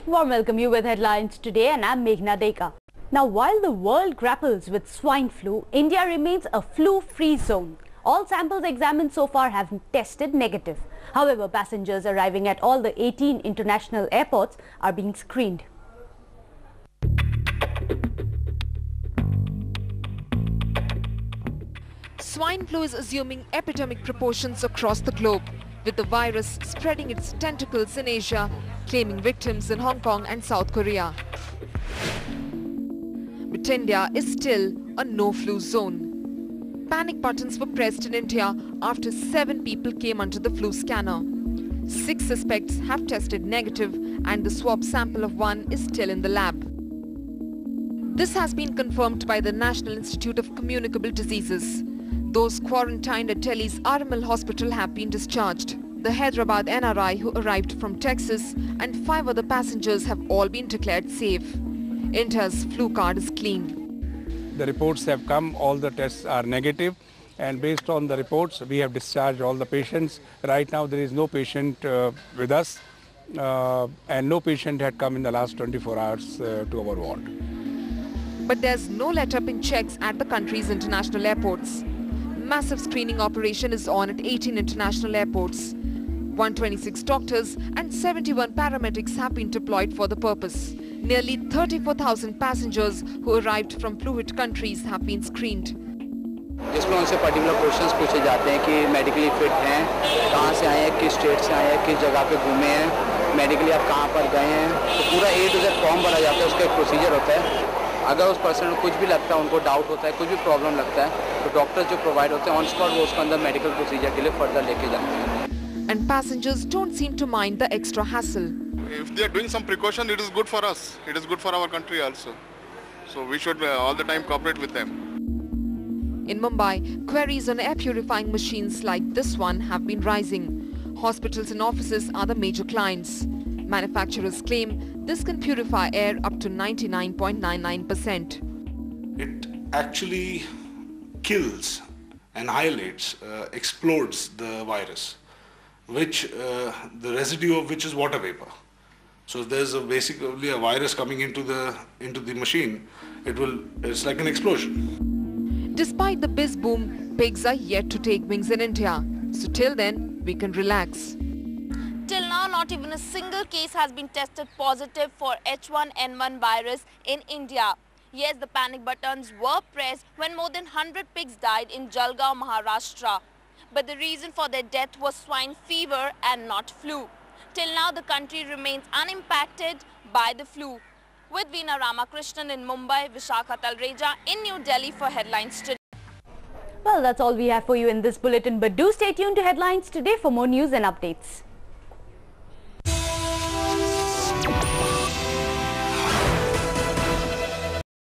Warm welcome you with headlines today, and I'm Meghna Deka. Now, while the world grapples with swine flu, India remains a flu-free zone. All samples examined so far have tested negative. However, passengers arriving at all the 18 international airports are being screened. Swine flu is assuming epidemic proportions across the globe, with the virus spreading its tentacles in Asia, claiming victims in Hong Kong and South Korea. But India is still a no-flu zone. Panic buttons were pressed in India after 7 people came under the flu scanner. 6 suspects have tested negative and the swab sample of 1 is still in the lab. This has been confirmed by the National Institute of Communicable Diseases. Those quarantined at Delhi's Aramal Hospital have been discharged. The Hyderabad NRI who arrived from Texas and 5 other passengers have all been declared safe. India's flu card is clean. The reports have come, all the tests are negative, and based on the reports we have discharged all the patients. Right now there is no patient with us and no patient had come in the last 24 hours to our ward. But there's no let-up in checks at the country's international airports. Massive screening operation is on at 18 international airports. 126 doctors and 71 paramedics have been deployed for the purpose. Nearly 34,000 passengers who arrived from flu-hit countries have been screened. जिसमें उनसे particular questions पूछे जाते हैं कि medically fit हैं, कहाँ से आए हैं, किस स्टेट से आए हैं, किस जगह पे घूमे हैं, मेडिकली आप कहाँ पर गए हैं, तो पूरा A to Z फॉर्म भरा जाता है, उसका एक प्रोसीजर होता है. अगर उस पर्सन को कुछ भी लगता है, उनको डाउट होता है, कुछ भी प्रॉब्लम लगता है, तो डॉक्टर्स जो प्रोवाइड होते हैं ऑन स्पॉट वो उसके अंदर मेडिकल प्रोसीजर के लिए फर्दर लेके जाते हैं. And passengers don't seem to mind the extra hassle. If they are doing some precaution, it is good for us. It is good for our country also. So we should all the time cooperate with them. In Mumbai, queries on air purifying machines like this one have been rising. Hospitals and offices are the major clients. Manufacturers claim this can purify air up to 99.99%. It actually kills, annihilates, explodes the virus, which the residue of which is water vapor. So if there's basically a virus coming into the machine, it's like an explosion. Despite the biz boom, pigs are yet to take wings in India. So till then, we can relax. Till now, not even a single case has been tested positive for H1N1 virus in India. Yes, the panic buttons were pressed when more than 100 pigs died in Jalgaon, Maharashtra. But the reason for their death was swine fever and not flu. Till now, the country remains unimpacted by the flu. With Veena Ramakrishnan in Mumbai, Vishakha Talreja in New Delhi for Headlines Today. Well, that's all we have for you in this bulletin, but do stay tuned to Headlines Today for more news and updates.